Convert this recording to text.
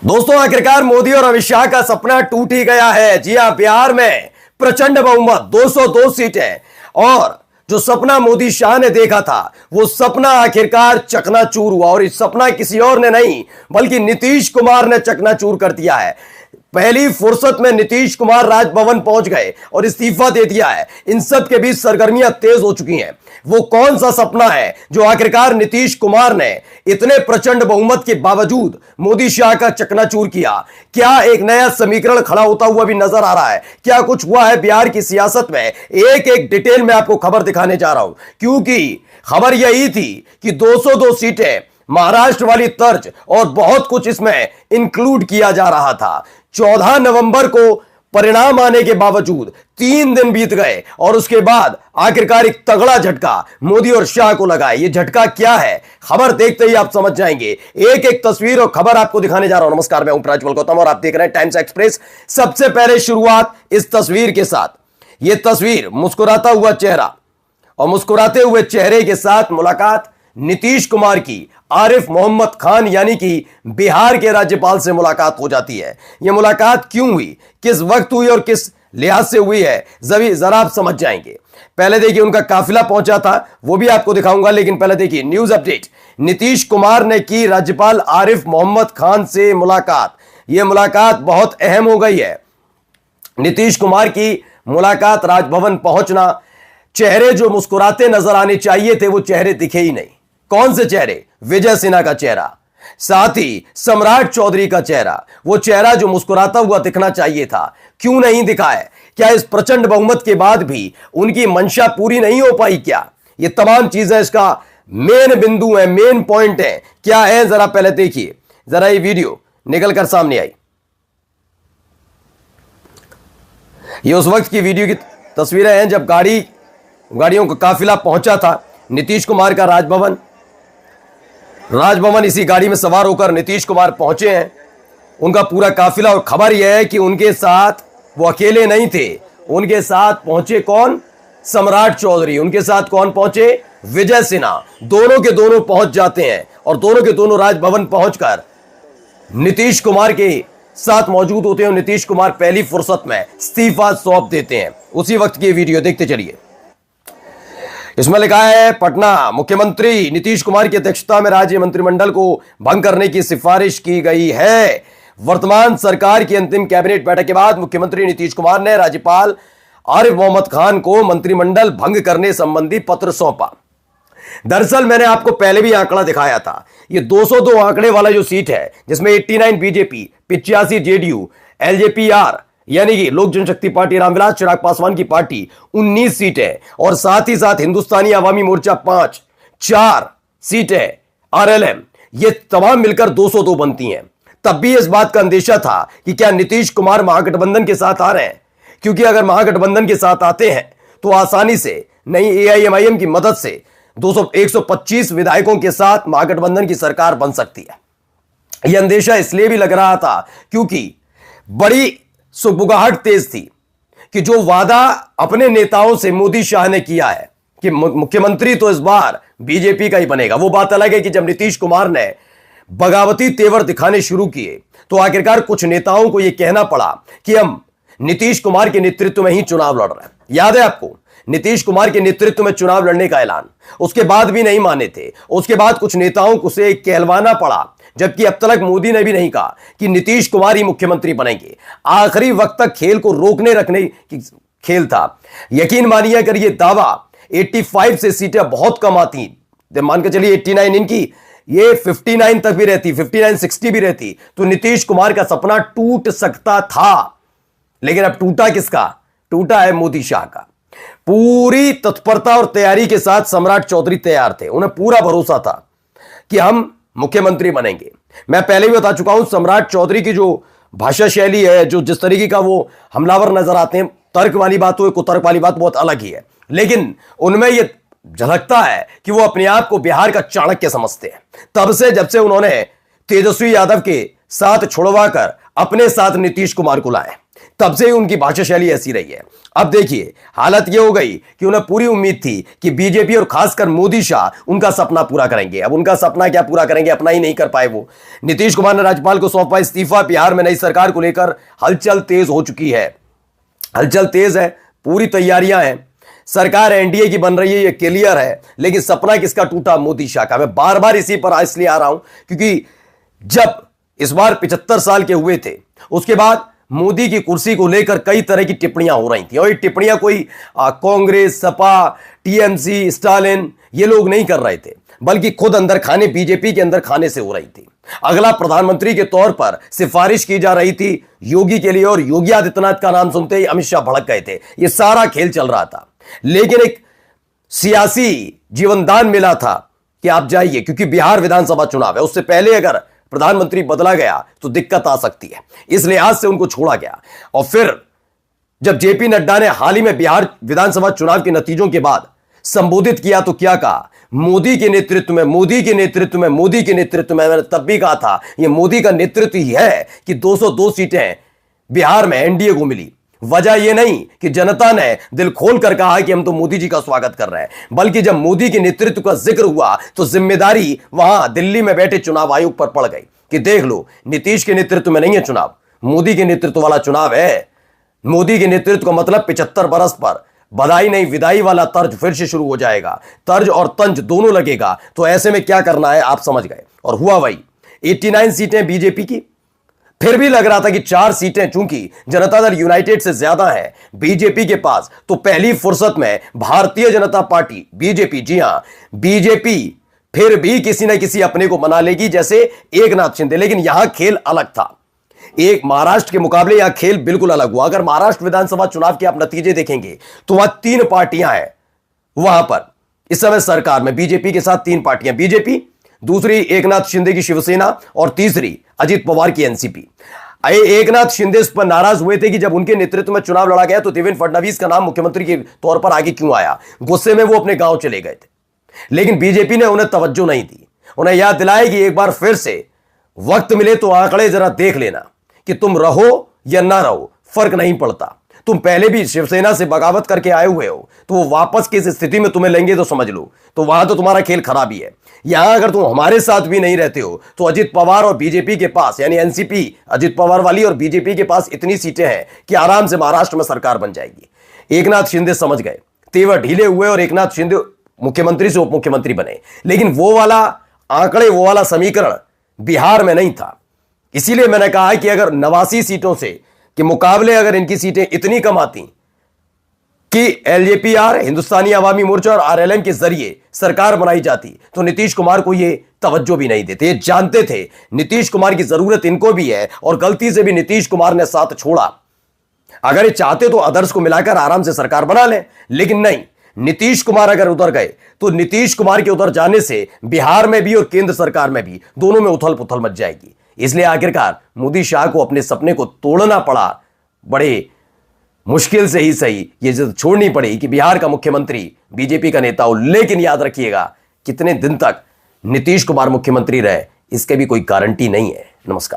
दोस्तों, आखिरकार मोदी और अमित शाह का सपना टूट ही गया है। जी हां, बिहार में प्रचंड बहुमत 202 सीटें और जो सपना मोदी शाह ने देखा था वो सपना आखिरकार चकनाचूर हुआ। और इस सपना किसी और ने नहीं बल्कि नीतीश कुमार ने चकनाचूर कर दिया है। पहली फुर्सत में नीतीश कुमार राजभवन पहुंच गए और इस्तीफा दे दिया है। इन सब के बीच सरगर्मियां तेज हो चुकी हैं। वो कौन सा सपना है जो आखिरकार नीतीश कुमार ने इतने प्रचंड बहुमत के बावजूद मोदी शाह का चकनाचूर किया? क्या एक नया समीकरण खड़ा होता हुआ भी नजर आ रहा है? क्या कुछ हुआ है बिहार की सियासत में? एक एक डिटेल में आपको खबर दिखाने जा रहा हूं, क्योंकि खबर यही थी कि 202 सीटें महाराष्ट्र वाली तर्ज और बहुत कुछ इसमें इंक्लूड किया जा रहा था। 14 नवंबर को परिणाम आने के बावजूद 3 दिन बीत गए और उसके बाद आखिरकार एक तगड़ा झटका मोदी और शाह को लगा है। यह झटका क्या है, खबर देखते ही आप समझ जाएंगे। एक एक तस्वीर और खबर आपको दिखाने जा रहा हूं। नमस्कार, मैं हूं प्रज्वल गौतम और आप देख रहे हैं टाइम्स एक्सप्रेस। सबसे पहले शुरुआत इस तस्वीर के साथ। यह तस्वीर मुस्कुराता हुआ चेहरा और मुस्कुराते हुए चेहरे के साथ मुलाकात नीतीश कुमार की आरिफ मोहम्मद खान यानी कि बिहार के राज्यपाल से मुलाकात हो जाती है। यह मुलाकात क्यों हुई, किस वक्त हुई और किस लिहाज से हुई है, जरा आप समझ जाएंगे। पहले देखिए, उनका काफिला पहुंचा था, वो भी आपको दिखाऊंगा, लेकिन पहले देखिए न्यूज अपडेट। नीतीश कुमार ने की राज्यपाल आरिफ मोहम्मद खान से मुलाकात। यह मुलाकात बहुत अहम हो गई है। नीतीश कुमार की मुलाकात, राजभवन पहुंचना, चेहरे जो मुस्कुराते नजर आने चाहिए थे वो चेहरे दिखे ही नहीं। कौन से चेहरे? विजय सिन्हा का चेहरा, साथ ही सम्राट चौधरी का चेहरा। वो चेहरा जो मुस्कुराता हुआ दिखना चाहिए था, क्यों नहीं दिखा है? क्या इस प्रचंड बहुमत के बाद भी उनकी मंशा पूरी नहीं हो पाई क्या? ये तमाम चीजें इसका मेन बिंदु है, मेन पॉइंट है। क्या है, जरा पहले देखिए। जरा ये वीडियो निकलकर सामने आई। ये उस वक्त की वीडियो की तस्वीरें हैं जब गाड़ियों का काफिला पहुंचा था नीतीश कुमार का राजभवन इसी गाड़ी में सवार होकर नीतीश कुमार पहुंचे हैं, उनका पूरा काफिला। और खबर यह है कि उनके साथ वो अकेले नहीं थे, उनके साथ पहुंचे कौन? सम्राट चौधरी। उनके साथ कौन पहुंचे? विजय सिन्हा। दोनों के दोनों पहुंच जाते हैं और दोनों के दोनों राजभवन पहुंचकर नीतीश कुमार के साथ मौजूद होते हैं। नीतीश कुमार पहली फुर्सत में इस्तीफा सौंप देते हैं। उसी वक्त की वीडियो देखते चलिए। इसमें लिखा है, पटना, मुख्यमंत्री नीतीश कुमार की अध्यक्षता में राज्य मंत्रिमंडल को भंग करने की सिफारिश की गई है। वर्तमान सरकार की अंतिम कैबिनेट बैठक के बाद मुख्यमंत्री नीतीश कुमार ने राज्यपाल आरिफ मोहम्मद खान को मंत्रिमंडल भंग करने संबंधी पत्र सौंपा। दरअसल मैंने आपको पहले भी आंकड़ा दिखाया था। ये 202 आंकड़े वाला जो सीट है, जिसमें 89 बीजेपी, 85 जेडीयू, एलजेपी-आर यानी कि लोक जनशक्ति पार्टी रामविलास चिराग पासवान की पार्टी 19 सीटें और साथ ही साथ हिंदुस्तानी अवामी मोर्चा 4 सीटें, आरएलएम, ये तमाम मिलकर 202 बनती हैं। तब भी इस बात का अंदेशा था कि क्या नीतीश कुमार महागठबंधन के साथ आ रहे हैं, क्योंकि अगर महागठबंधन के साथ आते हैं तो आसानी से, नई एआईएमआईएम की मदद से 125 विधायकों के साथ महागठबंधन की सरकार बन सकती है। यह अंदेशा इसलिए भी लग रहा था क्योंकि बड़ी सुगबुगाहट तेज थी कि जो वादा अपने नेताओं से मोदी शाह ने किया है कि मुख्यमंत्री तो इस बार बीजेपी का ही बनेगा। वो बात अलग है कि जब नीतीश कुमार ने बगावती तेवर दिखाने शुरू किए तो आखिरकार कुछ नेताओं को यह कहना पड़ा कि हम नीतीश कुमार के नेतृत्व में ही चुनाव लड़ रहे हैं। याद है आपको नीतीश कुमार के नेतृत्व में चुनाव लड़ने का ऐलान? उसके बाद भी नहीं माने थे। उसके बाद कुछ नेताओं को से कहलवाना पड़ा, जबकि अब तक मोदी ने भी नहीं कहा कि नीतीश कुमार ही मुख्यमंत्री बनेंगे। आखिरी वक्त तक खेल को रोकने रखने की खेल था। यकीन मानिए, अगर ये दावा 85 से सीटें बहुत कम आती, मान के चलिए 89 इनकी, ये 59 तक भी रहती, 59-60 भी रहती, तो नीतीश कुमार का सपना टूट सकता था। लेकिन अब टूटा किसका? टूटा है मोदी शाह का। पूरी तत्परता और तैयारी के साथ सम्राट चौधरी तैयार थे। उन्हें पूरा भरोसा था कि हम मुख्यमंत्री बनेंगे। मैं पहले भी बता चुका हूं, सम्राट चौधरी की जो भाषा शैली है, जो जिस तरीके का वो हमलावर नजर आते हैं, तर्क वाली बात हो, कुतर्क वाली बात, बहुत अलग ही है। लेकिन उनमें यह झलकता है कि वो अपने आप को बिहार का चाणक्य समझते हैं। तब से, जब से उन्होंने तेजस्वी यादव के साथ छुड़वाकर अपने साथ नीतीश कुमार को लाए, तब से ही उनकी भाषा शैली ऐसी रही है। अब देखिए हालत यह हो गई कि उन्हें पूरी उम्मीद थी कि बीजेपी और खासकर मोदी शाह उनका सपना पूरा करेंगे। अब उनका सपना क्या पूरा करेंगे, अपना ही नहीं कर पाए वो। नीतीश कुमार ने राज्यपाल को सौंपा इस्तीफा। बिहार में नई सरकार को लेकर हलचल तेज हो चुकी है, हलचल तेज है, पूरी तैयारियां हैं। सरकार एनडीए की बन रही है, ये क्लियर है, लेकिन सपना किसका टूटा, मोदी शाह का। मैं बार बार इसी पर इसलिए आ रहा हूं क्योंकि जब इस बार 75 साल के हुए थे, उसके बाद मोदी की कुर्सी को लेकर कई तरह की टिप्पणियां हो रही थी। और ये टिप्पणियां कोई कांग्रेस, सपा, टीएमसी, स्टालिन ये लोग नहीं कर रहे थे, बल्कि खुद अंदर खाने, बीजेपी के अंदर खाने से हो रही थी। अगला प्रधानमंत्री के तौर पर सिफारिश की जा रही थी योगी के लिए, और योगी आदित्यनाथ का नाम सुनते ही अमित शाह भड़क गए थे। ये सारा खेल चल रहा था, लेकिन एक सियासी जीवनदान मिला था कि आप जाइए, क्योंकि बिहार विधानसभा चुनाव है। उससे पहले अगर प्रधानमंत्री बदला गया तो दिक्कत आ सकती है, इस लिहाज से उनको छोड़ा गया। और फिर जब जेपी नड्डा ने हाल ही में बिहार विधानसभा चुनाव के नतीजों के बाद संबोधित किया तो क्या कहा, मोदी के नेतृत्व में, मोदी के नेतृत्व में, मोदी के नेतृत्व में। मैंने तब भी कहा था यह मोदी का नेतृत्व ही है कि 202 सीटें बिहार में एनडीए को मिली। वजह यह नहीं कि जनता ने दिल खोल कर कहा कि हम तो मोदी जी का स्वागत कर रहे हैं, बल्कि जब मोदी के नेतृत्व का जिक्र हुआ तो जिम्मेदारी वहां दिल्ली में बैठे चुनाव आयोग पर पड़ गई कि देख लो, नीतीश के नेतृत्व में नहीं है चुनाव, मोदी के नेतृत्व वाला चुनाव है। मोदी के नेतृत्व का मतलब 75 बरस पर बधाई नहीं विदाई वाला तर्ज फिर से शुरू हो जाएगा। तर्ज और तंज दोनों लगेगा, तो ऐसे में क्या करना है आप समझ गए। और हुआ वही, 89 सीटें बीजेपी की। फिर भी लग रहा था कि 4 सीटें चूंकि जनता दल यूनाइटेड से ज्यादा है बीजेपी के पास, तो पहली फुर्सत में भारतीय जनता पार्टी बीजेपी, जी हां बीजेपी, फिर भी किसी न किसी अपने को मना लेगी, जैसे एकनाथ शिंदे। लेकिन यहां खेल अलग था, एक महाराष्ट्र के मुकाबले यहां खेल बिल्कुल अलग हुआ। अगर महाराष्ट्र विधानसभा चुनाव के आप नतीजे देखेंगे तो वहां 3 पार्टियां हैं वहां पर इस समय सरकार में, बीजेपी के साथ 3 पार्टियां, बीजेपी, दूसरी एकनाथ शिंदे की शिवसेना, और तीसरी अजित पवार की एनसीपी। एकनाथ शिंदे इस पर नाराज हुए थे कि जब उनके नेतृत्व में चुनाव लड़ा गया तो देवेंद्र फडणवीस का नाम मुख्यमंत्री के तौर पर आगे क्यों आया। गुस्से में वो अपने गांव चले गए थे, लेकिन बीजेपी ने उन्हें तवज्जो नहीं दी। उन्हें याद दिलाया कि एक बार फिर से वक्त मिले तो आंकड़े जरा देख लेना कि तुम रहो या ना रहो, फर्क नहीं पड़ता। तुम पहले भी शिवसेना से बगावत करके आए हुए हो, तो वो वापस किस स्थिति में तुम्हें लेंगे तो समझ लो, तो वहां तो तुम्हारा खेल खराब ही है। यहां अगर तुम हमारे साथ भी नहीं रहते हो तो अजित पवार और बीजेपी के पास, यानी एनसीपी अजित पवार वाली और बीजेपी के पास इतनी सीटें हैं कि आराम से महाराष्ट्र में सरकार बन जाएगी। एकनाथ शिंदे समझ गए, तेवर ढीले हुए और एकनाथ शिंदे मुख्यमंत्री से उप मुख्यमंत्री बने। लेकिन वो वाला आंकड़े, वो वाला समीकरण बिहार में नहीं था। इसीलिए मैंने कहा है कि अगर 89 सीटों से के मुकाबले अगर इनकी सीटें इतनी कम आती कि एलजेपीआर, हिंदुस्तानी अवामी मोर्चा और आरएलएम के जरिए सरकार बनाई जाती तो नीतीश कुमार को ये तवज्जो भी नहीं देते। ये जानते थे नीतीश कुमार की जरूरत इनको भी है, और गलती से भी नीतीश कुमार ने साथ छोड़ा। अगर ये चाहते तो अदर्स को मिलाकर आराम से सरकार बना लें, लेकिन नहीं, नीतीश कुमार अगर उधर गए तो नीतीश कुमार के उधर जाने से बिहार में भी और केंद्र सरकार में भी दोनों में उथल पुथल मच जाएगी। इसलिए आखिरकार मोदी शाह को अपने सपने को तोड़ना पड़ा, बड़े मुश्किल से ही सही, ये जिद छोड़नी पड़ी कि बिहार का मुख्यमंत्री बीजेपी का नेता हो। लेकिन याद रखिएगा, कितने दिन तक नीतीश कुमार मुख्यमंत्री रहे इसके भी कोई गारंटी नहीं है। नमस्कार।